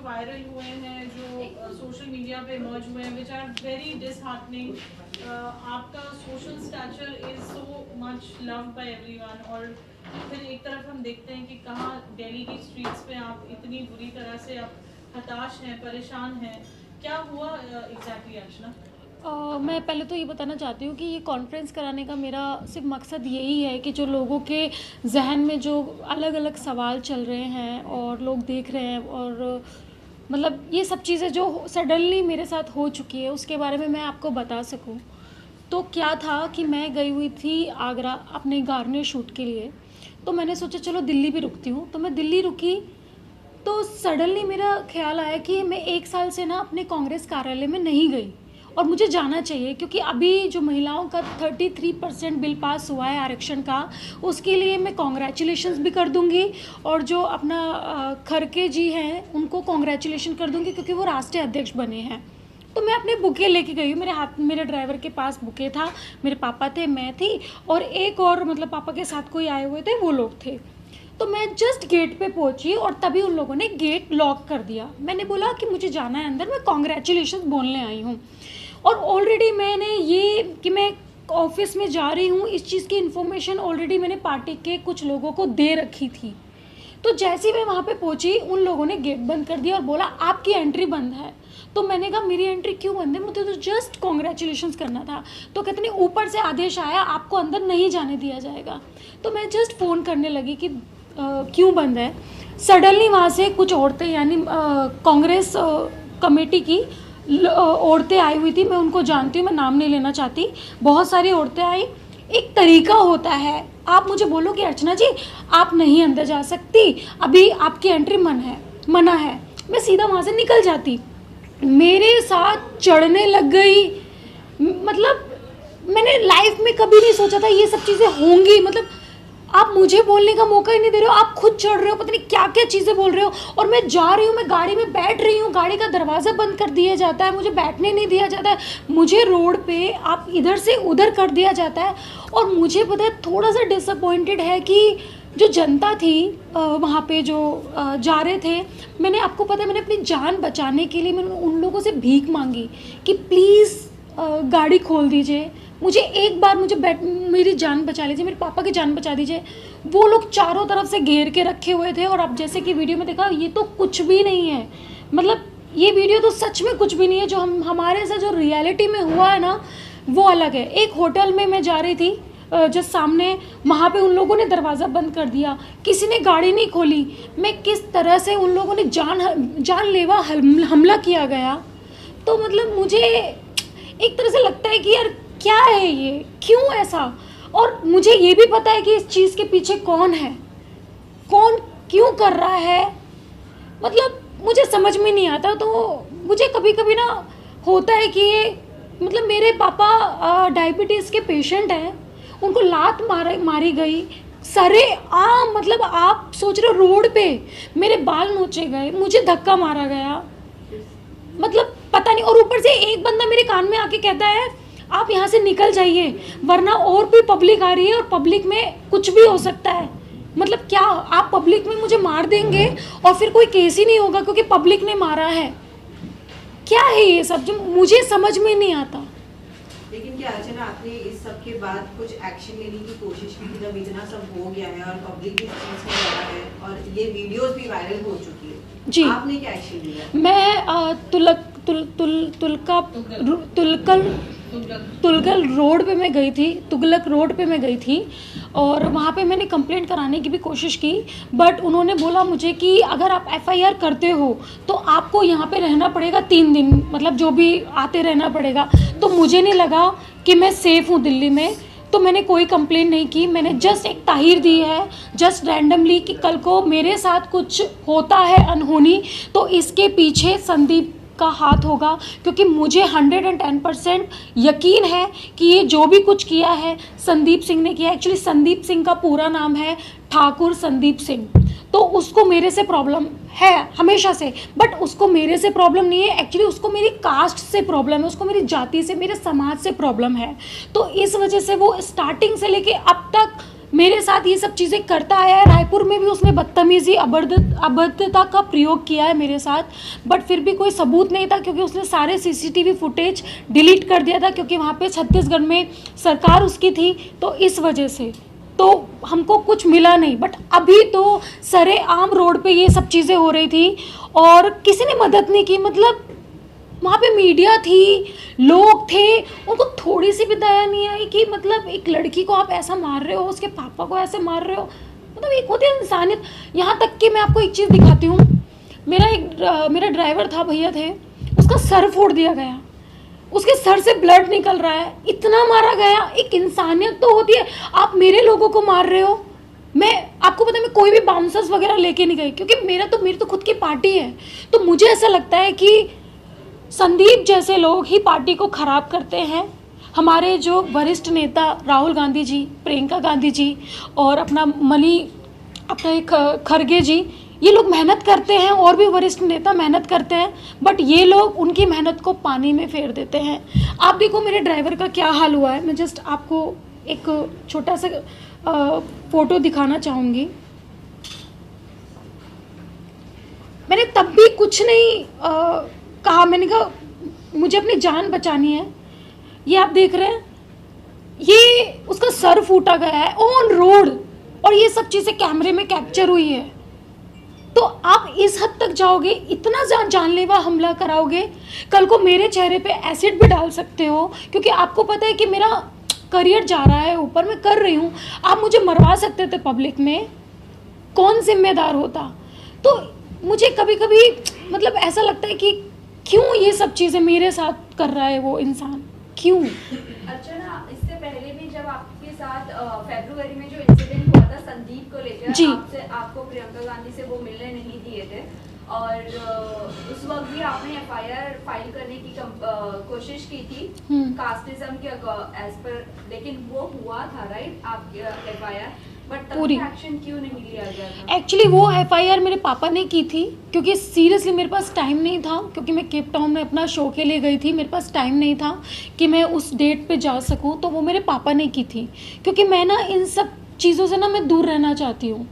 Viral हुए हैं, जो सोशल मीडिया पे इमर्ज हुए हैं, विच आर वेरी डिसहार्टनिंग। आपका social stature is so much loved by everyone, और फिर एक तरफ हम देखते हैं कि कहाँ दिल्ली की स्ट्रीट्स पे आप इतनी बुरी तरह से आप हताश हैं, परेशान हैं। क्या हुआ एग्जैक्टली अर्चना? मैं पहले तो ये बताना चाहती हूँ कि ये कॉन्फ्रेंस कराने का मेरा सिर्फ मकसद यही है कि जो लोगों के जहन में जो अलग अलग सवाल चल रहे हैं और लोग देख रहे हैं, और मतलब ये सब चीज़ें जो सडनली मेरे साथ हो चुकी है उसके बारे में मैं आपको बता सकूँ। तो क्या था कि मैं गई हुई थी आगरा अपने गार्नियर शूट के लिए। तो मैंने सोचा चलो दिल्ली भी रुकती हूँ, तो मैं दिल्ली रुकी। तो सडनली मेरा ख्याल आया कि मैं 1 साल से ना अपने कांग्रेस कार्यालय में नहीं गई और मुझे जाना चाहिए, क्योंकि अभी जो महिलाओं का 33% बिल पास हुआ है आरक्षण का, उसके लिए मैं कॉन्ग्रेचुलेशंस भी कर दूंगी, और जो अपना खरके जी हैं उनको कॉन्ग्रेचुलेशन कर दूंगी क्योंकि वो राष्ट्रीय अध्यक्ष बने हैं। तो मैं अपने बुके लेके गई हूँ, मेरे ड्राइवर के पास बुके था, मेरे पापा थे, मैं थी, और एक और मतलब पापा के साथ कोई आए हुए थे, वो लोग थे। तो मैं जस्ट गेट पे पहुंची और तभी उन लोगों ने गेट लॉक कर दिया। मैंने बोला कि मुझे जाना है अंदर, मैं कॉन्ग्रेचुलेशंस बोलने आई हूँ। और ऑलरेडी मैंने ये कि मैं ऑफिस में जा रही हूँ, इस चीज़ की इन्फॉर्मेशन ऑलरेडी मैंने पार्टी के कुछ लोगों को दे रखी थी। तो जैसे ही मैं वहाँ पे पहुँची, उन लोगों ने गेट बंद कर दिया और बोला आपकी एंट्री बंद है। तो मैंने कहा मेरी एंट्री क्यों बंद है, मुझे तो जस्ट कॉन्ग्रेचुलेशंस करना था। तो कहते नहीं, ऊपर से आदेश आया आपको अंदर नहीं जाने दिया जाएगा। तो मैं जस्ट फ़ोन करने लगी कि क्यों बंद है। सडनली वहाँ से कुछ औरतें, यानी कांग्रेस कमेटी की औरतें आई हुई थी, मैं उनको जानती हूँ, मैं नाम नहीं लेना चाहती, बहुत सारी औरतें आई। एक तरीका होता है, आप मुझे बोलो कि अर्चना जी आप नहीं अंदर जा सकती, अभी आपकी एंट्री मना है, मैं सीधा वहाँ से निकल जाती। मेरे साथ चढ़ने लग गई। मतलब मैंने लाइफ में कभी नहीं सोचा था ये सब चीज़ें होंगी। मतलब आप मुझे बोलने का मौका ही नहीं दे रहे हो, आप खुद चढ़ रहे हो, पता नहीं क्या क्या चीज़ें बोल रहे हो। और मैं जा रही हूँ, मैं गाड़ी में बैठ रही हूँ, गाड़ी का दरवाज़ा बंद कर दिया जाता है, मुझे बैठने नहीं दिया जाता है, मुझे रोड पे आप इधर से उधर कर दिया जाता है। और मुझे पता है थोड़ा सा डिसअपॉइंटेड है कि जो जनता थी वहाँ पे जो जा रहे थे, मैंने, आपको पता है मैंने अपनी जान बचाने के लिए मैंने उन लोगों से भीख मांगी कि प्लीज़ गाड़ी खोल दीजिए, मुझे एक बार मेरी जान बचा लीजिए, मेरे पापा की जान बचा दीजिए। वो लोग चारों तरफ से घेर के रखे हुए थे। और अब जैसे कि वीडियो में देखा, ये तो कुछ भी नहीं है, मतलब ये वीडियो तो सच में कुछ भी नहीं है। जो हमारे साथ जो रियलिटी में हुआ है ना, वो अलग है। एक होटल में मैं जा रही थी, जो सामने, वहाँ पे उन लोगों ने दरवाज़ा बंद कर दिया, किसी ने गाड़ी नहीं खोली। मैं किस तरह से उन लोगों ने जानलेवा हमला किया गया। तो मतलब मुझे एक तरह से लगता है कि यार क्या है ये, क्यों ऐसा। और मुझे ये भी पता है कि इस चीज़ के पीछे कौन है, कौन क्यों कर रहा है, मतलब मुझे समझ में नहीं आता। तो मुझे कभी कभी ना होता है कि ये, मतलब मेरे पापा डायबिटीज़ के पेशेंट हैं, उनको लात मारी गई सरे आम, मतलब आप सोच रहे हो रोड पे मेरे बाल नोचे गए, मुझे धक्का मारा गया, मतलब पता नहीं। और ऊपर से एक बंदा मेरे कान में आके कहता है आप यहाँ से निकल जाइए, वरना और भी पब्लिक आ रही है और पब्लिक में कुछ भी हो सकता है। मतलब क्या आप पब्लिक में मुझे मार देंगे और फिर कोई केस ही नहीं होगा क्योंकि पब्लिक ने मारा है? क्या है ये सब जो मुझे समझ में नहीं आता। लेकिन क्या अर्चना, आपने इस सब के बाद कुछ एक्शन लेने की कोशिश की थी जब इतना सब हो गया है और पब्लिक इस चीज में लगा है और ये वीडियोस भी वायरल हो चुकी है जी? आपने क्या एक्शन लिया? मैं तुलगल रोड पे मैं गई थी, तुगलक रोड पे मैं गई थी, और वहाँ पे मैंने कंप्लेंट कराने की भी कोशिश की। बट उन्होंने बोला मुझे कि अगर आप एफआईआर करते हो तो आपको यहाँ पे रहना पड़ेगा 3 दिन, मतलब जो भी आते रहना पड़ेगा। तो मुझे नहीं लगा कि मैं सेफ़ हूँ दिल्ली में, तो मैंने कोई कंप्लेंट नहीं की। मैंने जस्ट एक ताहीर दी है, जस्ट रैंडमली, कि कल को मेरे साथ कुछ होता है अनहोनी तो इसके पीछे संदीप का हाथ होगा, क्योंकि मुझे 110% यकीन है कि ये जो भी कुछ किया है संदीप सिंह ने किया। एक्चुअली संदीप सिंह का पूरा नाम है ठाकुर संदीप सिंह, तो उसको मेरे से प्रॉब्लम है हमेशा से, बट उसको मेरे से प्रॉब्लम नहीं है। एक्चुअली उसको मेरी कास्ट से प्रॉब्लम है, उसको मेरी जाति से, मेरे समाज से प्रॉब्लम है। तो इस वजह से वो स्टार्टिंग से लेके अब तक मेरे साथ ये सब चीज़ें करता आया है। रायपुर में भी उसने बदतमीज़ी अभद्रता का प्रयोग किया है मेरे साथ, बट फिर भी कोई सबूत नहीं था क्योंकि उसने सारे सीसीटीवी फुटेज डिलीट कर दिया था, क्योंकि वहाँ पे छत्तीसगढ़ में सरकार उसकी थी, तो इस वजह से तो हमको कुछ मिला नहीं। बट अभी तो सरेआम रोड पे ये सब चीज़ें हो रही थी और किसी ने मदद नहीं की। मतलब वहाँ पे मीडिया थी, लोग थे, उनको थोड़ी सी भी दया नहीं आई कि मतलब एक लड़की को आप ऐसा मार रहे हो, उसके पापा को ऐसे मार रहे हो। मतलब एक होती है इंसानियत। यहाँ तक कि मैं आपको एक चीज़ दिखाती हूँ, मेरा ड्राइवर था, भैया थे, उसका सर फोड़ दिया गया, उसके सर से ब्लड निकल रहा है, इतना मारा गया। एक इंसानियत तो होती है। आप मेरे लोगों को मार रहे हो। मैं आपको पता है मैं कोई भी बाउंसर्स वगैरह लेके नहीं गई, क्योंकि मेरी तो खुद की पार्टी है। तो मुझे ऐसा लगता है कि संदीप जैसे लोग ही पार्टी को खराब करते हैं। हमारे जो वरिष्ठ नेता राहुल गांधी जी, प्रियंका गांधी जी और अपना एक खरगे जी, ये लोग मेहनत करते हैं और भी वरिष्ठ नेता मेहनत करते हैं, बट ये लोग उनकी मेहनत को पानी में फेर देते हैं। आप देखो मेरे ड्राइवर का क्या हाल हुआ है। मैं जस्ट आपको एक छोटा सा फोटो दिखाना चाहूँगी। मैंने तब भी कुछ नहीं कहा। मैंने कहा मुझे अपनी जान बचानी है। ये आप देख रहे हैं, ये उसका सर फूटा गया है ऑन रोड, और ये सब चीज़ें कैमरे में कैप्चर हुई है। तो आप इस हद तक जाओगे, इतना जानलेवा हमला कराओगे। कल को मेरे चेहरे पे एसिड भी डाल सकते हो, क्योंकि आपको पता है कि मेरा करियर जा रहा है ऊपर, मैं कर रही हूँ। आप मुझे मरवा सकते थे पब्लिक में, कौन जिम्मेदार होता। तो मुझे कभी कभी मतलब ऐसा लगता है कि क्यों ये सब चीज़ें मेरे साथ कर रहा है वो इंसान, क्यों। अच्छा ना, इससे पहले भी जब आपके साथ फरवरी में जो इंसिडेंट हुआ था संदीप को लेकर, आपको प्रियंका गांधी से वो मिलने नहीं दिए थे, और उस वक्त भी आपने एफआईआर फाइल करने की कोशिश की थी कास्टिज्म के एज पर, लेकिन वो हुआ था राइट आपके एफआईआर, बट तब एक्शन क्यों नहीं लिया गया था? एक्चुअली वो एफआईआर मेरे पापा ने की थी, क्योंकि सीरियसली मेरे पास टाइम नहीं था, क्योंकि मैं केप टाउन में अपना शो के लिए गई थी। मेरे पास टाइम नहीं था कि मैं उस डेट पे जा सकूं, तो वो मेरे पापा ने की थी। क्योंकि मैं ना इन सब चीज़ों से ना मैं दूर रहना चाहती हूँ।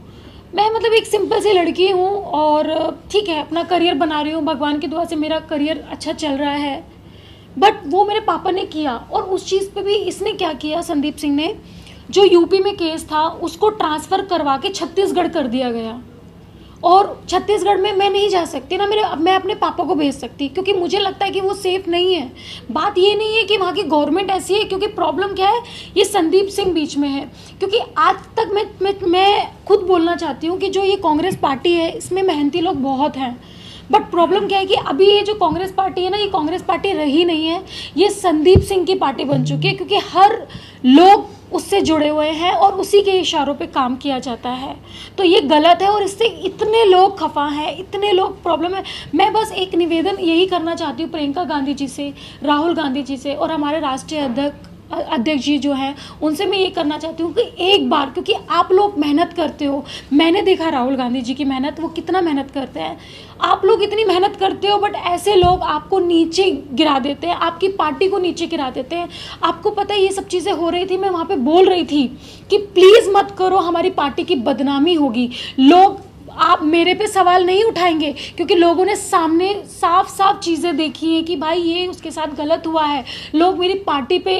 मैं मतलब एक सिंपल सी लड़की हूँ और ठीक है अपना करियर बना रही हूँ, भगवान की दुआ से मेरा करियर अच्छा चल रहा है, बट वो मेरे पापा ने किया। और उस चीज़ पे भी इसने क्या किया, संदीप सिंह ने, जो यूपी में केस था उसको ट्रांसफ़र करवा के छत्तीसगढ़ कर दिया गया। और छत्तीसगढ़ में मैं नहीं जा सकती ना, मैं अपने पापा को भेज सकती, क्योंकि मुझे लगता है कि वो सेफ़ नहीं है। बात ये नहीं है कि वहाँ की गवर्नमेंट ऐसी है, क्योंकि प्रॉब्लम क्या है, ये संदीप सिंह बीच में है। क्योंकि आज तक मैं खुद बोलना चाहती हूँ कि जो ये कांग्रेस पार्टी है इसमें मेहनती लोग बहुत हैं, बट प्रॉब्लम क्या है कि अभी ये जो कांग्रेस पार्टी है ना, ये कांग्रेस पार्टी रही नहीं है, ये संदीप सिंह की पार्टी बन चुकी है। क्योंकि हर लोग उससे जुड़े हुए हैं और उसी के इशारों पे काम किया जाता है। तो ये गलत है और इससे इतने लोग खफा हैं, इतने लोग प्रॉब्लम है। मैं बस एक निवेदन यही करना चाहती हूँ प्रियंका गांधी जी से, राहुल गांधी जी से और हमारे राष्ट्रीय अध्यक्ष जी जो हैं उनसे मैं ये करना चाहती हूँ कि एक बार, क्योंकि आप लोग मेहनत करते हो, मैंने देखा राहुल गांधी जी की मेहनत, वो कितना मेहनत करते हैं। आप लोग इतनी मेहनत करते हो, बट ऐसे लोग आपको नीचे गिरा देते हैं, आपकी पार्टी को नीचे गिरा देते हैं। आपको पता है ये सब चीज़ें हो रही थी, मैं वहाँ पे बोल रही थी कि प्लीज़ मत करो, हमारी पार्टी की बदनामी होगी। लोग आप मेरे पे सवाल नहीं उठाएंगे, क्योंकि लोगों ने सामने साफ साफ चीज़ें देखी हैं कि भाई ये उसके साथ गलत हुआ है। लोग मेरी पार्टी पे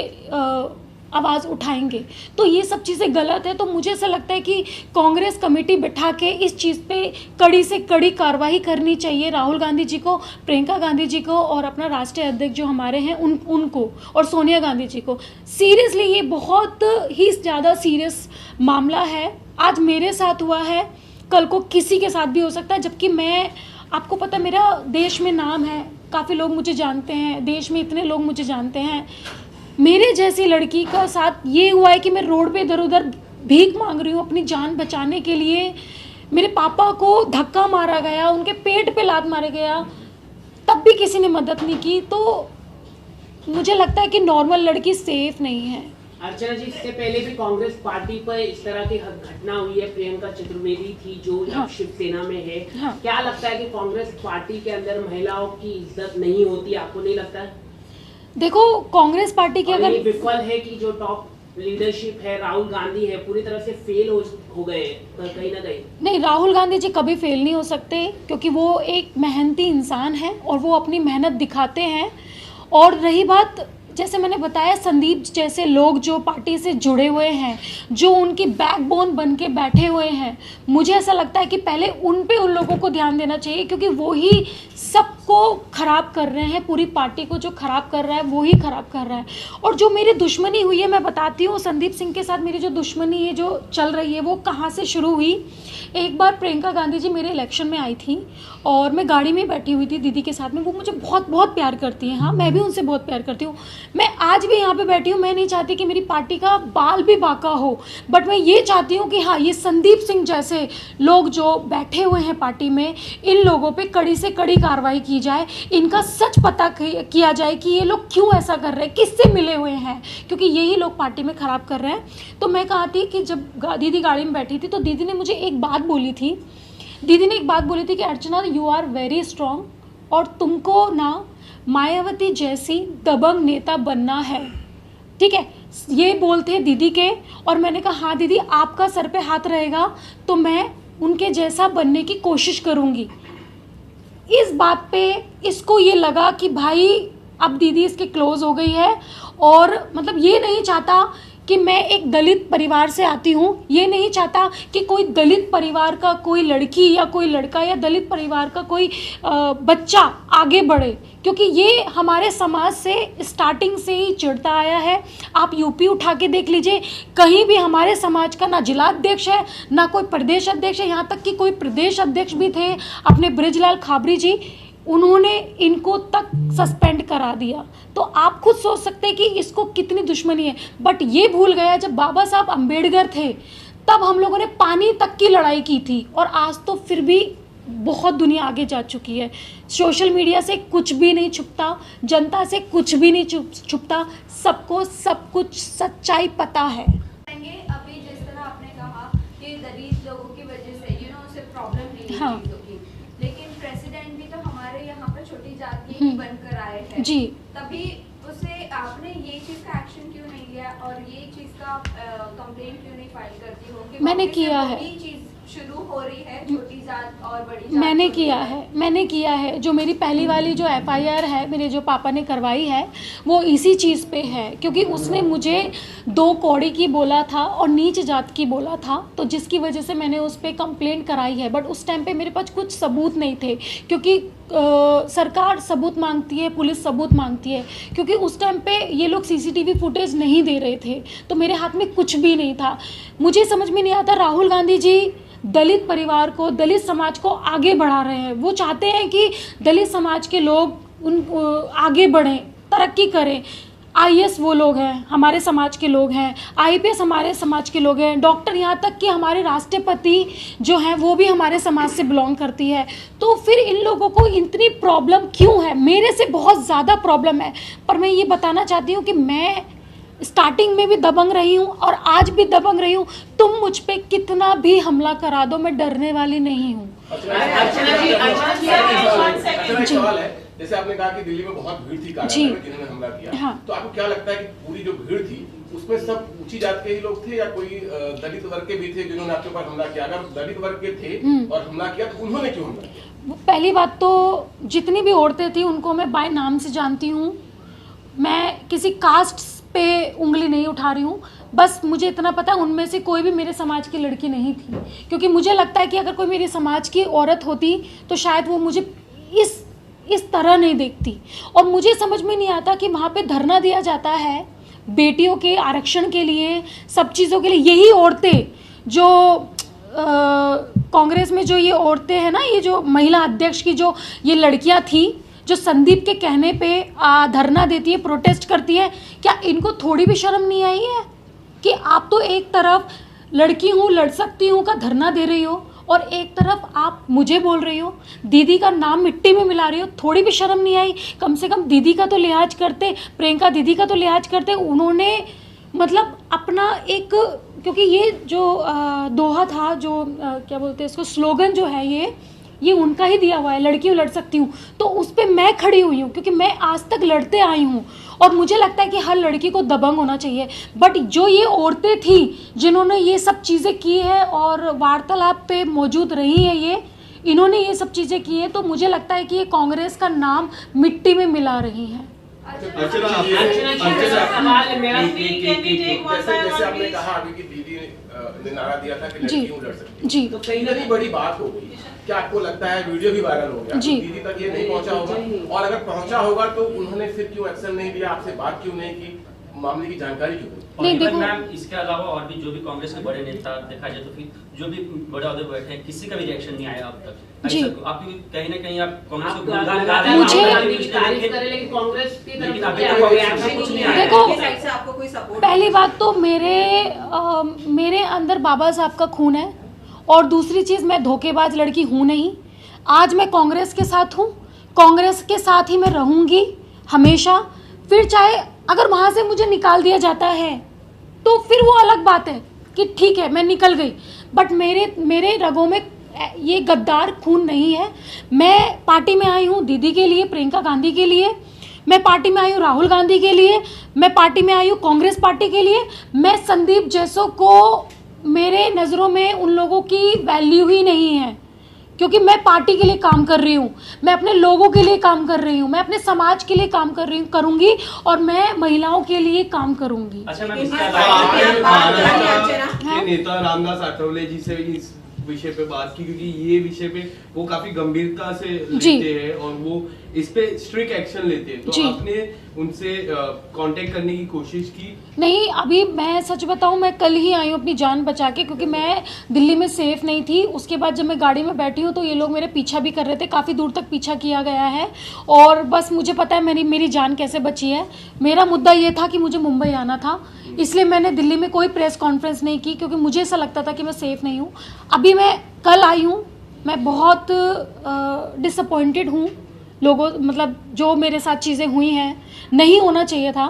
आवाज़ उठाएंगे, तो ये सब चीज़ें गलत है। तो मुझे ऐसा लगता है कि कांग्रेस कमेटी बिठा के इस चीज़ पे कड़ी से कड़ी कार्रवाई करनी चाहिए। राहुल गांधी जी को, प्रियंका गांधी जी को और अपना राष्ट्रीय अध्यक्ष जो हमारे हैं उनको और सोनिया गांधी जी को। सीरियसली ये बहुत ही ज़्यादा सीरियस मामला है। आज मेरे साथ हुआ है, कल को किसी के साथ भी हो सकता है। जबकि मैं, आपको पता, मेरा देश में नाम है, काफ़ी लोग मुझे जानते हैं, देश में इतने लोग मुझे जानते हैं। मेरे जैसी लड़की का साथ ये हुआ है कि मैं रोड पे इधर उधर भीख मांग रही हूँ अपनी जान बचाने के लिए। मेरे पापा को धक्का मारा गया, उनके पेट पे लात मारा गया, तब भी किसी ने मदद नहीं की। तो मुझे लगता है कि नॉर्मल लड़की सेफ नहीं है। अर्चना जी, इससे पहले भी कांग्रेस पार्टी पर इस तरह की घटना हुई है। प्रियंका चतुर्वेदी थी जो शिवसेना में है। क्या लगता है कि कांग्रेस पार्टी के अंदर महिलाओं की इज्जत नहीं होती, आपको नहीं लगता है? देखो कांग्रेस पार्टी की अगर विफल है कि जो टॉप लीडरशिप है, राहुल गांधी है, पूरी तरह से फेल हो गए कहीं ना कहीं? नहीं, राहुल गांधी जी कभी फेल नहीं हो सकते, क्योंकि वो एक मेहनती इंसान है और वो अपनी मेहनत दिखाते हैं। और रही बात, जैसे मैंने बताया, संदीप जैसे लोग जो पार्टी से जुड़े हुए हैं, जो उनकी बैकबोन बन के बैठे हुए हैं, मुझे ऐसा लगता है कि पहले उन लोगों को ध्यान देना चाहिए, क्योंकि वो ही सबको ख़राब कर रहे हैं। पूरी पार्टी को जो ख़राब कर रहा है वो ही ख़राब कर रहा है। और जो मेरी दुश्मनी हुई है, मैं बताती हूँ, संदीप सिंह के साथ मेरी जो दुश्मनी है जो चल रही है वो कहाँ से शुरू हुई। एक बार प्रियंका गांधी जी मेरे इलेक्शन में आई थी और मैं गाड़ी में बैठी हुई थी दीदी के साथ में। वो मुझे बहुत बहुत प्यार करती हैं, हाँ मैं भी उनसे बहुत प्यार करती हूँ। मैं आज भी यहाँ पे बैठी हूँ, मैं नहीं चाहती कि मेरी पार्टी का बाल भी बाका हो, बट मैं ये चाहती हूँ कि हाँ, ये संदीप सिंह जैसे लोग जो बैठे हुए हैं पार्टी में, इन लोगों पे कड़ी से कड़ी कार्रवाई की जाए, इनका सच पता किया जाए कि ये लोग क्यों ऐसा कर रहे हैं, किससे मिले हुए हैं, क्योंकि यही लोग पार्टी में ख़राब कर रहे हैं। तो मैं कहा थी कि जब दीदी गाड़ी में बैठी थी तो दीदी ने मुझे एक बात बोली थी। दीदी ने एक बात बोली थी कि अर्चना, यू आर वेरी स्ट्रॉन्ग और तुमको ना मायावती जैसी दबंग नेता बनना है, ठीक है। ये बोलते दीदी के, और मैंने कहा हाँ दीदी, आपका सर पे हाथ रहेगा तो मैं उनके जैसा बनने की कोशिश करूँगी। इस बात पे इसको ये लगा कि भाई अब दीदी इसके क्लोज हो गई है, और मतलब ये नहीं चाहता कि मैं एक दलित परिवार से आती हूँ, ये नहीं चाहता कि कोई दलित परिवार का कोई लड़की या कोई लड़का या दलित परिवार का कोई बच्चा आगे बढ़े, क्योंकि ये हमारे समाज से स्टार्टिंग से ही चिढ़ता आया है। आप यूपी उठा के देख लीजिए, कहीं भी हमारे समाज का ना जिला अध्यक्ष है, ना कोई प्रदेश अध्यक्ष है, यहाँ तक कि कोई प्रदेश अध्यक्ष भी थे अपने बृजलाल खाबरी जी, उन्होंने इनको तक सस्पेंड करा दिया। तो आप खुद सोच सकते हैं कि इसको कितनी दुश्मनी है। बट ये भूल गया, जब बाबा साहब अम्बेडकर थे तब हम लोगों ने पानी तक की लड़ाई की थी, और आज तो फिर भी बहुत दुनिया आगे जा चुकी है। सोशल मीडिया से कुछ भी नहीं छुपता, जनता से कुछ भी नहीं छुपता, सबको सब कुछ सच्चाई पता है। अभी जिस तरह आपने कहा कि दलित लोगों की वजह से सिर्फ प्रॉब्लम नहीं है हाँ। चीज़ों की, लेकिन प्रेसिडेंट भी तो हमारे यहाँ पर छोटी जात के ही बनकर आए हैं जी। तभी उसे आपने ये चीज़ का एक्शन क्यों नहीं लिया और ये चीज़ का कंप्लेंट क्यों नहीं फाइल करती हो कि मैंने किया है, चीज़ शुरू हो रही है, छोटी जात और बड़ी जात मैंने किया है। जो मेरी पहली वाली जो FIR है, मेरे जो पापा ने करवाई है, वो इसी चीज़ पे है, क्योंकि उसने मुझे 2 कौड़ी की बोला था और नीच जात की बोला था, तो जिसकी वजह से मैंने उस पर कंप्लेंट कराई है। बट उस टाइम पे मेरे पास कुछ सबूत नहीं थे, क्योंकि सरकार सबूत मांगती है, पुलिस सबूत मांगती है, क्योंकि उस टाइम पे ये लोग CCTV फुटेज नहीं दे रहे थे, तो मेरे हाथ में कुछ भी नहीं था। मुझे समझ में नहीं आता, राहुल गांधी जी दलित परिवार को, दलित समाज को आगे बढ़ा रहे हैं। वो चाहते हैं कि दलित समाज के लोग आगे बढ़ें, तरक्की करें। IAS वो लोग हैं, हमारे समाज के लोग हैं, IPS हमारे समाज के लोग हैं, डॉक्टर, यहाँ तक कि हमारे राष्ट्रपति जो हैं वो भी हमारे समाज से बिलोंग करती है। तो फिर इन लोगों को इतनी प्रॉब्लम क्यों है? मेरे से बहुत ज़्यादा प्रॉब्लम है। पर मैं ये बताना चाहती हूँ कि मैं स्टार्टिंग में भी दबंग रही हूँ और आज भी दबंग रही हूँ। तुम मुझ पे कितना भी हमला करा दो, मैं डरने वाली नहीं हूँ। सवाल है, जैसे आपने कहा कि दिल्ली में बहुत भीड़ थी कार्यालय में जिन्होंने हमला किया, हाँ। तो आपको क्या लगता है कि पूरी जो भीड़ थी उसमें सब ऊंची जात के ही लोग थे या कोई दलित वर्ग के भी थे जिन्होंने आपके ऊपर हमला किया? अगर दलित वर्ग के थे और हमला किया तो उन्होंने क्यों हमला किया? पहली बात तो जितनी भी औरतें थी उनको मैं बाय नाम से जानती हूँ। मैं किसी कास्ट पे उंगली नहीं उठा रही हूँ, बस मुझे इतना पता है उनमें से कोई भी मेरे समाज की लड़की नहीं थी, क्योंकि मुझे लगता है कि अगर कोई मेरे समाज की औरत होती तो शायद वो मुझे इस तरह नहीं देखती। और मुझे समझ में नहीं आता कि वहाँ पे धरना दिया जाता है बेटियों के आरक्षण के लिए, सब चीज़ों के लिए। यही औरतें जो कांग्रेस में जो ये औरतें हैं ना, ये जो महिला अध्यक्ष की जो ये लड़कियाँ थी, जो संदीप के कहने पे धरना देती है, प्रोटेस्ट करती है, क्या इनको थोड़ी भी शर्म नहीं आई है कि आप तो एक तरफ लड़की हूँ, लड़ सकती हूँ का धरना दे रही हो और एक तरफ आप मुझे बोल रही हो, दीदी का नाम मिट्टी में मिला रही हो? थोड़ी भी शर्म नहीं आई? कम से कम दीदी का तो लिहाज करते, प्रियंका दीदी का तो लिहाज करते। उन्होंने मतलब अपना एक, क्योंकि ये जो दोहा था, जो क्या बोलते हैं इसको, स्लोगन जो है, ये ये उनका ही दिया हुआ है, लड़की लड़ सकती हूँ, तो उस पर मैं खड़ी हुई हूँ क्योंकि मैं आज तक लड़ते आई हूँ और मुझे लगता है कि हर लड़की को दबंग होना चाहिए। बट जो ये औरतें थी जिन्होंने ये सब चीज़ें की है और वार्तालाप पे मौजूद रही है, इन्होंने ये सब चीज़ें की है, तो मुझे लगता है कि ये कांग्रेस का नाम मिट्टी में मिला रही हैं। जैसे आपने कहा अभी कि दीदी ने नारा दिया था कि लड़कियां लड़ सकती जी, तो कहीं ना कहीं बड़ी बात हो गई। क्या आपको लगता है वीडियो भी वायरल हो गया, जी, दीदी तक ये नहीं पहुंचा होगा, और अगर पहुंचा होगा तो उन्होंने फिर क्यों एक्शन नहीं लिया, आपसे बात क्यों नहीं की, मामले की जानकारी क्यों नहीं? देखो मैम, इसके अलावा और भी जो भी कांग्रेस के बड़े नेता देखा जाए तो फिर जो भी बड़े अहदे बैठे हैं, किसी का भी रिएक्शन नहीं आया अब तक। जी, आप कहीं ना कहीं आप कांग्रेस को मुझे लेकिन कांग्रेस की लेकिन तरफ अभी क्या तक हो गया? ऐसा कुछ नहीं आया। देखो, साइड से आपको कोई सपोर्ट? पहली बात तो मेरे अंदर बाबा साहब का खून है, और दूसरी चीज़ मैं धोखेबाज लड़की हूँ नहीं। आज मैं कांग्रेस के साथ हूँ, कांग्रेस के साथ ही मैं रहूँगी हमेशा। फिर चाहे अगर वहाँ से मुझे निकाल दिया जाता है तो फिर वो अलग बात है कि ठीक है मैं निकल गई, बट मेरे रगों में ये गद्दार खून नहीं है। मैं पार्टी में आई हूँ दीदी के लिए, प्रियंका गांधी के लिए, मैं पार्टी में आई हूँ राहुल गांधी के लिए, मैं पार्टी में आई हूँ कांग्रेस पार्टी के लिए। मैं संदीप जैसों को, मेरे नज़रों में उन लोगों की वैल्यू ही नहीं है, क्योंकि मैं पार्टी के लिए काम कर रही हूँ, मैं अपने लोगों के लिए काम कर रही हूँ, मैं अपने समाज के लिए काम कर रही हूँ, करूँगी, और मैं महिलाओं के लिए काम करूँगी। अच्छा मैम, नेता रामदास आठवले जी से इस विषय पे बात की, क्योंकि ये विषय पे वो काफी गंभीरता से लेते हैं और वो इस पे स्ट्रिक्ट एक्शन लेते हैं, तो आपने उनसे कांटेक्ट करने की कोशिश की? नहीं, अभी मैं सच बताऊं, मैं कल ही आई हूँ अपनी जान बचा के, क्योंकि मैं दिल्ली में सेफ नहीं थी। उसके बाद जब मैं गाड़ी में बैठी हूँ तो ये लोग मेरे पीछा भी कर रहे थे, काफ़ी दूर तक पीछा किया गया है, और बस मुझे पता है मेरी जान कैसे बची है। मेरा मुद्दा ये था कि मुझे मुंबई आना था, इसलिए मैंने दिल्ली में कोई प्रेस कॉन्फ्रेंस नहीं की, क्योंकि मुझे ऐसा लगता था कि मैं सेफ़ नहीं हूँ। अभी मैं कल आई हूँ, मैं बहुत डिसअपॉइंटेड हूँ लोगों, मतलब जो मेरे साथ चीज़ें हुई हैं, नहीं होना चाहिए था।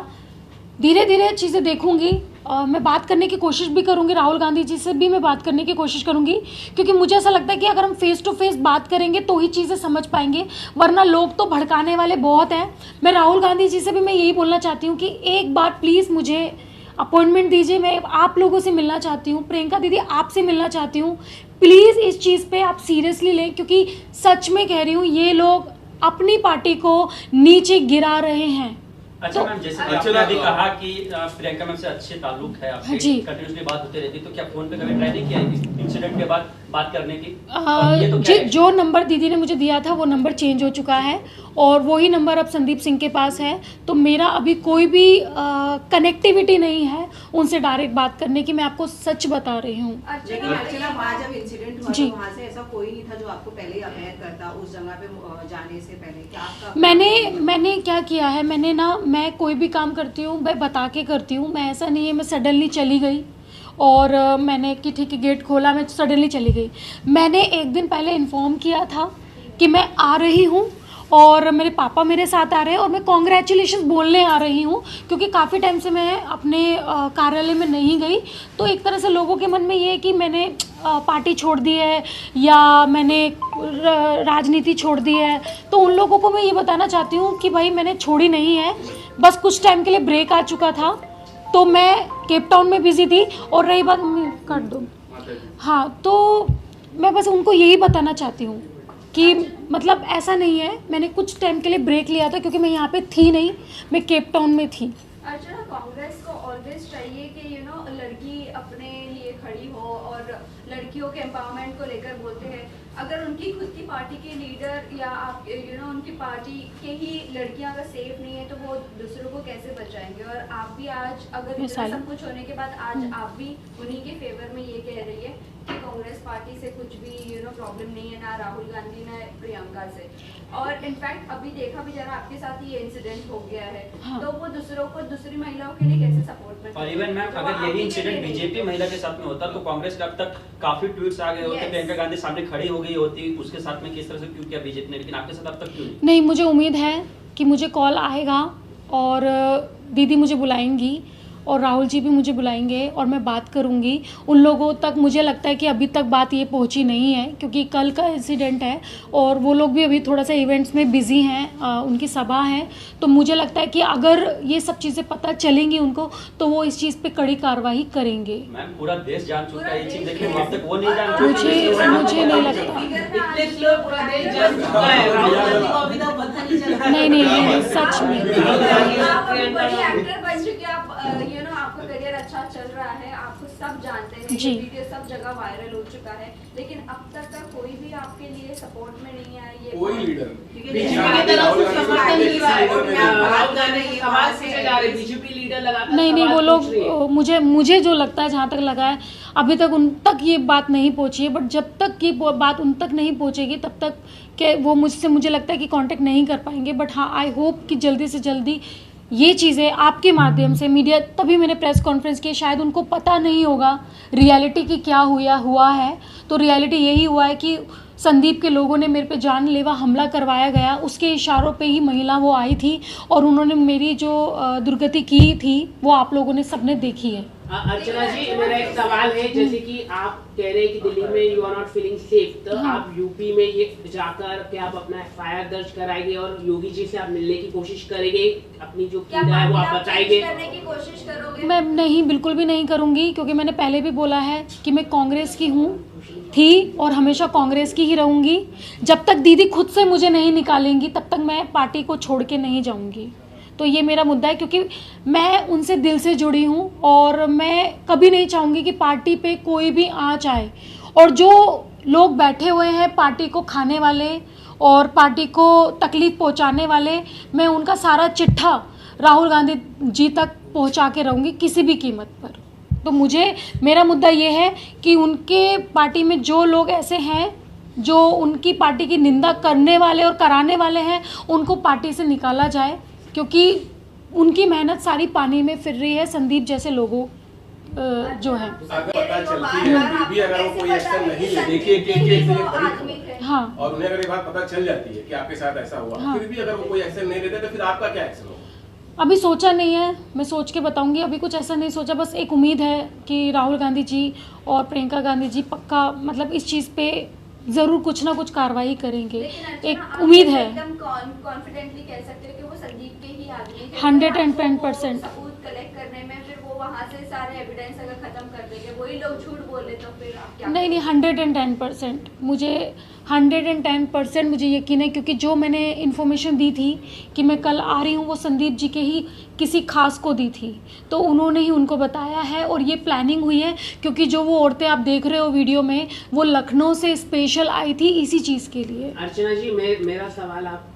धीरे धीरे चीज़ें देखूंगी, मैं बात करने की कोशिश भी करूंगी, राहुल गांधी जी से भी मैं बात करने की कोशिश करूंगी, क्योंकि मुझे ऐसा लगता है कि अगर हम फेस टू फेस बात करेंगे तो ही चीज़ें समझ पाएंगे, वरना लोग तो भड़काने वाले बहुत हैं। मैं राहुल गांधी जी से भी मैं यही बोलना चाहती हूँ कि एक बार प्लीज़ मुझे अपॉइंटमेंट दीजिए, मैं आप लोगों से मिलना चाहती हूँ, प्रियंका दीदी आपसे मिलना चाहती हूँ। प्लीज़ इस चीज़ पे आप सीरियसली लें, क्योंकि सच में कह रही हूँ ये लोग अपनी पार्टी को नीचे गिरा रहे हैं। अच्छा मैम, जैसे आपने अभी कहा कि प्रियंका मैम से अच्छे ताल्लुक है आपके, कंटिन्यूसली बात होती रहती, तो क्या फोन पे कभी ट्राई नहीं किया इंसिडेंट के बाद बात करने की? ये तो जो नंबर दीदी ने मुझे दिया था वो नंबर चेंज हो चुका है, और वही नंबर अब संदीप सिंह के पास है, तो मेरा अभी कोई भी कनेक्टिविटी नहीं है उनसे डायरेक्ट बात करने की, मैं आपको सच बता रही हूँ। लेकिन अर्चना, वहाँ जब इंसिडेंट हुआ तो वहाँ से ऐसा कोई नहीं था जो आपको पहले ही अवेयर करता उस जगह पे जाने से पहले? क्या आपका मैंने क्या किया है, मैं कोई भी काम करती हूँ मैं बता के करती हूँ, मैं ऐसा नहीं है मैं सडनली चली गई और मैंने कि ठीक है गेट खोला मैं सडनली चली गई। मैंने एक दिन पहले इन्फॉर्म किया था कि मैं आ रही हूँ और मेरे पापा मेरे साथ आ रहे हैं और मैं कॉन्ग्रेचुलेशंस बोलने आ रही हूँ, क्योंकि काफ़ी टाइम से मैं अपने कार्यालय में नहीं गई। तो एक तरह से लोगों के मन में ये है कि मैंने पार्टी छोड़ दी है या मैंने राजनीति छोड़ दी है, तो उन लोगों को मैं ये बताना चाहती हूँ कि भाई मैंने छोड़ी नहीं है, बस कुछ टाइम के लिए ब्रेक आ चुका था, तो मैं केप टाउन में बिजी थी। और रही बात, कर दो, हाँ, तो मैं बस उनको यही बताना चाहती हूँ कि मतलब ऐसा नहीं है, मैंने कुछ टाइम के लिए ब्रेक लिया था क्योंकि मैं यहाँ पे थी नहीं, मैं केप टाउन में थी। अच्छा, कांग्रेस को ऑलवेज चाहिए कि लड़की अपने लिए खड़ी हो और लड़कियों के एम्पावरमेंट को लेकर बोलते हैं। अगर उनकी खुद की पार्टी के लीडर या आप उनकी पार्टी के ही लड़कियां अगर सेफ नहीं है तो वो दूसरों को कैसे बचाएंगे? और आप भी आज अगर इतना सब कुछ होने के बाद आज आप भी उन्हीं के फेवर में ये कह रही है कि कांग्रेस पार्टी से कुछ भी प्रॉब्लम नहीं है, ना राहुल गांधी ना प्रियंका से। और इनफैक्ट अभी देखा भी जरा आपके साथ ये इंसिडेंट हो गया है, तो वो दूसरों को, दूसरी महिलाओं के लिए कैसे सपोर्ट करते हैं? और इवन मैम, अगर यही इंसिडेंट बीजेपी महिला के साथ में होता तो कांग्रेस के अब तक काफी ट्वीट्स आ गए होते, प्रियंका गांधी सामने खड़ी हो गई होती, उसके साथ में किस तरह से क्यों किया बीजेपी ने, लेकिन आपके साथ अब तक क्यों नहीं? मुझे उम्मीद है कि मुझे कॉल आएगा और दीदी मुझे बुलाएंगी और राहुल जी भी मुझे बुलाएंगे और मैं बात करूंगी उन लोगों तक। मुझे लगता है कि अभी तक बात ये पहुंची नहीं है क्योंकि कल का इंसिडेंट है और वो लोग भी अभी थोड़ा सा इवेंट्स में बिजी हैं, उनकी सभा है। तो मुझे लगता है कि अगर ये सब चीज़ें पता चलेंगी उनको तो वो इस चीज़ पे कड़ी कार्रवाई करेंगे। मैम पूरा देश जान चुका है ये चीज, लेकिन अब तक वो नहीं जान चुका। मुझे नहीं लगता। नहीं सच में आप बड़ी एक्टर बन चुके, आप आपका करियर अच्छा चल रहा है, आपको सब जानते हैं, जी। ये वीडियो सब जगह वायरल हो चुका है, लेकिन अब तक का कोई भी आपके लिए सपोर्ट में नहीं आया। ये कोई लीडर बीजेपी लीडर लगातार नहीं वो लोग मुझे जो लगता है, जहाँ तक लगा है अभी तक उन तक ये बात नहीं पहुँची है। बट जब तक ये बात उन तक नहीं पहुँचेगी तब तक के वो मुझे लगता है कि कांटेक्ट नहीं कर पाएंगे। बट हाँ, आई होप कि जल्दी से जल्दी ये चीज़ें आपके माध्यम से मीडिया, तभी मैंने प्रेस कॉन्फ्रेंस की, शायद उनको पता नहीं होगा रियलिटी की क्या हुआ है। तो रियलिटी यही हुआ है कि संदीप के लोगों ने मेरे पे जानलेवा हमला करवाया गया, उसके इशारों पे ही महिला वो आई थी और उन्होंने मेरी जो दुर्गति की थी वो आप लोगों ने सबने देखी है। अर्चना जी, मेरा एक सवाल है, जैसे कि आप कह रहे हैं कि दिल्ली में you are not feeling safe, तो आप यूपी में ये जाकर क्या आप अपना FIR दर्ज कराएंगे और योगी जी से आप मिलने की कोशिश करेंगे, अपनी जो पीड़ा है वो आप बताएंगे? करने की कोशिश करोगे? मैं नहीं, बिल्कुल भी नहीं करूँगी, क्योंकि मैंने पहले भी बोला है कि मैं कांग्रेस की थी और हमेशा कांग्रेस की ही रहूँगी। जब तक दीदी खुद से मुझे नहीं निकालेंगी तब तक मैं पार्टी को छोड़ के नहीं जाऊँगी। तो ये मेरा मुद्दा है, क्योंकि मैं उनसे दिल से जुड़ी हूँ और मैं कभी नहीं चाहूँगी कि पार्टी पे कोई भी आँच आए। और जो लोग बैठे हुए हैं पार्टी को खाने वाले और पार्टी को तकलीफ़ पहुँचाने वाले, मैं उनका सारा चिट्ठा राहुल गांधी जी तक पहुँचा के रहूँगी किसी भी कीमत पर। तो मेरा मुद्दा ये है कि उनके पार्टी में जो लोग ऐसे हैं जो उनकी पार्टी की निंदा करने वाले और कराने वाले हैं, उनको पार्टी से निकाला जाए, क्योंकि उनकी मेहनत सारी पानी में फिर रही है संदीप जैसे लोगों जो है। अगर पता चलती है फिर भी अगर वो कोई एक्शन नहीं ले, देखिए हाँ, और उन्हें अगर ये बात पता चल जाती है कि आपके साथ ऐसा हुआ, हाँ, फिर भी अगर वो कोई एक्शन नहीं लेते तो फिर आपका क्या एक्शन होगा? अभी सोचा नहीं है, मैं सोच के बताऊंगी। अभी कुछ ऐसा नहीं सोचा, बस एक उम्मीद है कि राहुल गांधी जी और प्रियंका गांधी जी पक्का मतलब इस चीज़ पे ज़रूर कुछ ना कुछ कार्रवाई करेंगे, एक उम्मीद है। एकदम कॉन्फिडेंटली कह सकते हो कि वो संदीप के ही आदमी थे। 110% सबूत कलेक्ट करने में फिर वो वहाँ से सारे एविडेंस अगर खत्म कर देंगे, वही लोग झूठ बोले तो फिर आप क्या? नहीं 110% मुझे 110% मुझे यकीन है, क्योंकि जो मैंने इन्फॉर्मेशन दी थी कि मैं कल आ रही हूँ वो संदीप जी के ही किसी खास को दी थी, तो उन्होंने ही उनको बताया है और ये प्लानिंग हुई है। क्योंकि जो वो औरतें आप देख रहे हो वीडियो में, वो लखनऊ से स्पेशल आई थी इसी चीज़ के लिए। अर्चना जी, मेरा सवाल आप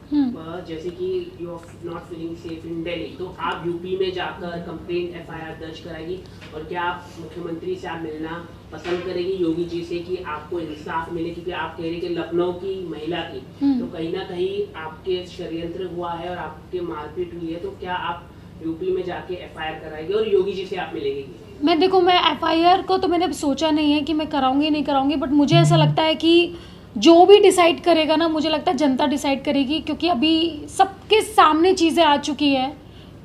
जैसे कि you are not feeling safe in Delhi, तो आप यूपी में जाकर कंप्लेंट FIR दर्ज कराएगी और क्या आप मुख्यमंत्री से आप मिलना पसंद करेगी योगी जी से कि आपको इंसाफ मिले? क्योंकि आप कह रहे कि लखनऊ की महिला थी, तो कहीं ना कहीं आपके षड्यंत्र हुआ है और आपके मारपीट हुई है, तो क्या आप यूपी में जाके FIR कराएगी और योगी जी से आप मिलेंगे? मैं FIR को तो मैंने सोचा नहीं है कि मैं कराऊंगी नहीं कराऊंगी, बट मुझे ऐसा लगता है कि जो भी डिसाइड करेगा ना, मुझे लगता है जनता डिसाइड करेगी, क्योंकि अभी सबके सामने चीज़ें आ चुकी है।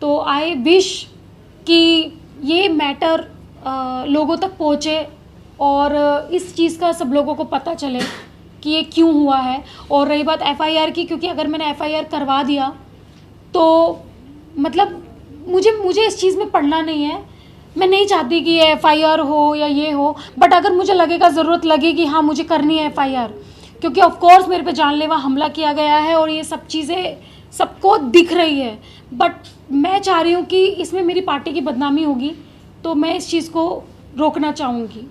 तो आई विश कि ये मैटर लोगों तक पहुँचे और इस चीज़ का सब लोगों को पता चले कि ये क्यों हुआ है। और रही बात FIR की, क्योंकि अगर मैंने FIR करवा दिया तो मतलब मुझे इस चीज़ में पढ़ना नहीं है। मैं नहीं चाहती कि ये FIR हो या ये हो, बट अगर मुझे लगेगा, ज़रूरत लगेगी, हाँ मुझे करनी है FIR, क्योंकि ऑफ कोर्स मेरे पे जानलेवा हमला किया गया है और ये सब चीज़ें सबको दिख रही है। बट मैं चाह रही हूँ कि इसमें मेरी पार्टी की बदनामी होगी, तो मैं इस चीज़ को रोकना चाहूँगी।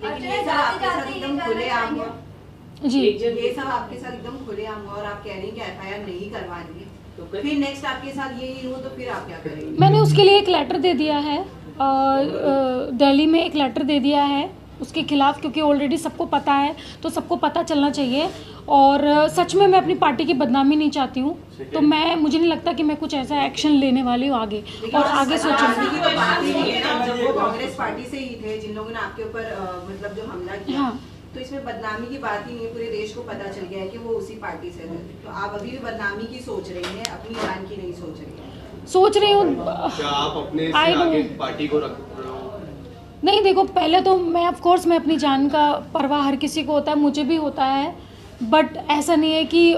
जी, ये सब आपके साथ एकदम खुलेआम हुआ और आप कह रही हैं कि FIR नहीं करवानी है, तो फिर नेक्स्ट आपके साथ यही हो तो फिर आप क्या करेंगे? मैंने उसके लिए एक लेटर दे दिया है, दिल्ली में एक लेटर दे दिया है उसके खिलाफ, क्योंकि ऑलरेडी सबको पता है, तो सबको पता चलना चाहिए। और सच में मैं अपनी पार्टी की बदनामी नहीं चाहती हूँ, तो मुझे नहीं लगता कि मैं कुछ ऐसा एक्शन लेने वाली हूँ आगे, और आगे सोचूंगी। वो कांग्रेस पार्टी से ही थे जिन लोगों ने आपके ऊपर मतलब जो हमला किया, हाँ, तो इसमें बदनामी की बात ही नहीं, पूरे देश को पता चल गया है कि वो उसी पार्टी से थे। तो आप अभी भी बदनामी की सोच रही हैं, अपनी जान की नहीं सोच रही हैं। सोच रही हूँ। क्या आप अपने से आगे पार्टी को रख रहे हो? नहीं देखो, पहले तो मैं ऑफ कोर्स मैं अपनी जान का परवाह हर किसी को होता है, मुझे भी होता है, बट ऐसा नहीं है कि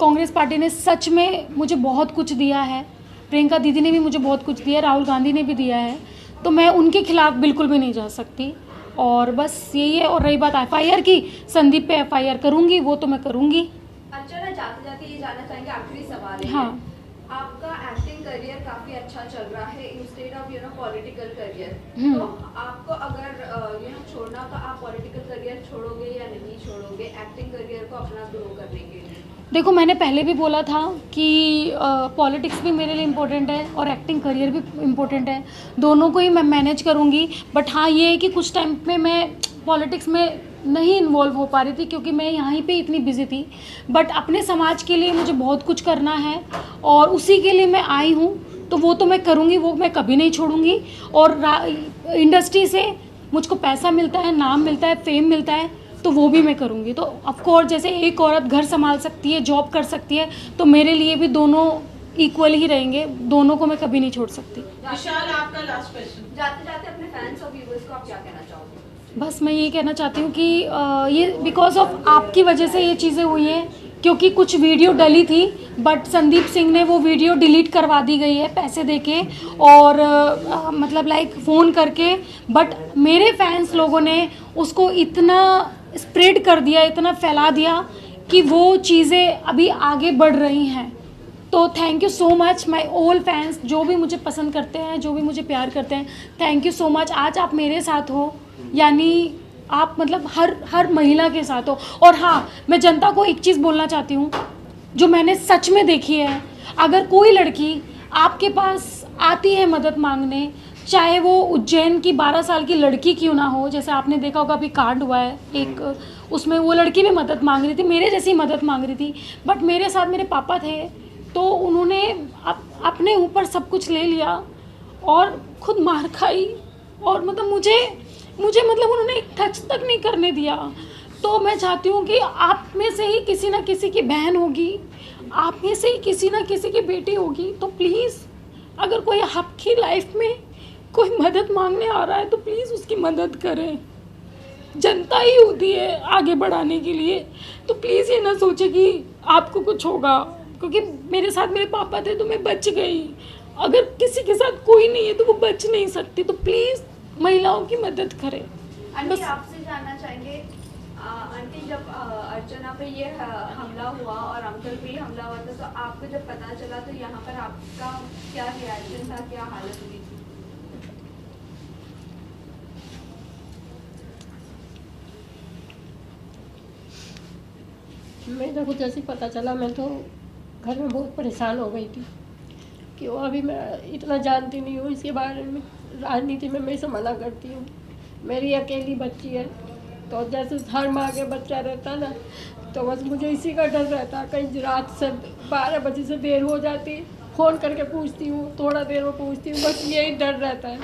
कांग्रेस पार्टी ने सच में मुझे बहुत कुछ दिया है। प्रियंका दीदी ने भी मुझे बहुत कुछ दिया है, राहुल गांधी ने भी दिया है, तो मैं उनके खिलाफ बिल्कुल भी नहीं जा सकती। और बस यही है। और रही बात FIR की, संदीप पे FIR करूँगी, वो तो मैं करूँगी। अच्छा ना, जाते जाते ये जानना चाहेंगे, आखिरी सवाल है। हाँ, आपका एक्टिंग करियर काफी अच्छा चल रहा है इंस्टेड ऑफ पॉलिटिकल करियर, तो आपको अगर छोड़ना, तो आप पॉलिटिकल करियर छोड़ोगे या नहीं छोड़ोगे एक्टिंग करियर को अपना ग्रो करने के लिए? देखो मैंने पहले भी बोला था कि पॉलिटिक्स भी मेरे लिए इम्पोर्टेंट है और एक्टिंग करियर भी इम्पोर्टेंट है, दोनों को ही मैं मैनेज करूँगी। बट हाँ, ये है कि कुछ टाइम पे मैं पॉलिटिक्स में नहीं इन्वॉल्व हो पा रही थी क्योंकि मैं यहाँ पे इतनी बिजी थी। बट अपने समाज के लिए मुझे बहुत कुछ करना है और उसी के लिए मैं आई हूँ, तो वो तो मैं करूँगी, वो मैं कभी नहीं छोड़ूंगी। और इंडस्ट्री से मुझको पैसा मिलता है, नाम मिलता है, फेम मिलता है, तो वो भी मैं करूँगी। तो ऑफकोर्स जैसे एक औरत घर संभाल सकती है, जॉब कर सकती है, तो मेरे लिए भी दोनों इक्वल ही रहेंगे, दोनों को मैं कभी नहीं छोड़ सकती। विशाल, आपका लास्ट क्वेश्चन। जाते जाते अपने फैंस और व्यूअर्स को आप क्या कहना चाहोगे? बस मैं ये कहना चाहती हूँ कि ये बिकॉज ऑफ आपकी वजह से ये चीज़ें हुई हैं, क्योंकि कुछ वीडियो डली थी बट संदीप सिंह ने वो वीडियो डिलीट करवा दी गई है पैसे देके और मतलब लाइक फ़ोन करके। बट मेरे फैंस लोगों ने उसको इतना स्प्रेड कर दिया, इतना फैला दिया कि वो चीज़ें अभी आगे बढ़ रही हैं। तो thank you so much my all fans, जो भी मुझे पसंद करते हैं, जो भी मुझे प्यार करते हैं, थैंक यू सो मच। आज आप मेरे साथ हो, यानी आप मतलब हर महिला के साथ हो। और हाँ, मैं जनता को एक चीज़ बोलना चाहती हूँ जो मैंने सच में देखी है। अगर कोई लड़की आपके पास आती है मदद मांगने, चाहे वो उज्जैन की 12 साल की लड़की क्यों ना हो, जैसे आपने देखा होगा अभी कांड हुआ है एक, उसमें वो लड़की भी मदद मांग रही थी, मेरे जैसी मदद मांग रही थी, बट मेरे साथ मेरे पापा थे, तो उन्होंने अपने ऊपर सब कुछ ले लिया और खुद मार खाई। और मतलब मुझे मतलब उन्होंने एक टच तक नहीं करने दिया। तो मैं चाहती हूँ कि आप में से ही किसी ना किसी की बहन होगी, आप में से ही किसी ना किसी की बेटी होगी, तो प्लीज़ अगर कोई आपकी लाइफ में कोई मदद मांगने आ रहा है तो प्लीज़ उसकी मदद करें। जनता ही होती है आगे बढ़ाने के लिए, तो प्लीज़ ये ना सोचे कि आपको कुछ होगा, क्योंकि मेरे साथ मेरे पापा थे तो मैं बच गई। अगर किसी के साथ कोई नहीं है तो वो बच नहीं सकती। तो प्लीज़ महिलाओं की मदद करें। आंटी, आपसे जानना चाहेंगे, आंटी जब अर्चना पे ये हमला हुआ और अंकल पे हमला हुआ था, तो आपको जब पता चला तो यहाँ पर आपका क्या रिएक्शन था, क्या हालत हुई थी? मेरे को जैसे पता चला मैं तो घर में बहुत परेशान हो गई थी कि वो अभी मैं इतना जानती नहीं हूँ इसके बारे में, राजनीति में मैं इसे मना करती हूँ। मेरी अकेली बच्ची है, तो जैसे हर माँ के बच्चा रहता ना, तो बस मुझे इसी का डर रहता। कहीं रात से 12 बजे से देर हो जाती, फ़ोन करके पूछती हूँ, थोड़ा देर में पूछती हूँ, बस यही डर रहता है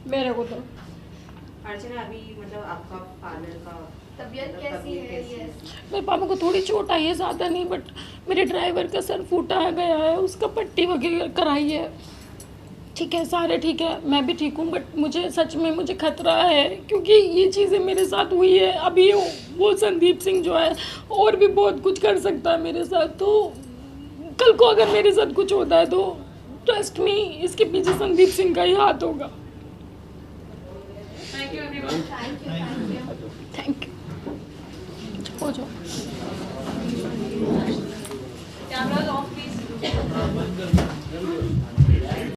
मेरे को। तो अर्चना, अभी मतलब आपका फादर का तबीयत कैसी है? मेरे पापा को थोड़ी चोट आई है, ज़्यादा नहीं, बट मेरे ड्राइवर का सर फूटा गया है, उसका पट्टी वगैरह कराई है। ठीक है, सारे ठीक है, मैं भी ठीक हूँ, बट मुझे सच में मुझे खतरा है क्योंकि ये चीज़ें मेरे साथ हुई है। अभी वो संदीप सिंह जो है और भी बहुत कुछ कर सकता है मेरे साथ, तो कल को अगर मेरे साथ कुछ होता है तो ट्रस्ट मी, इसके पीछे संदीप सिंह का ही हाथ होगा। Thank you everyone. Thank you. हो जाओ। Cameras of please.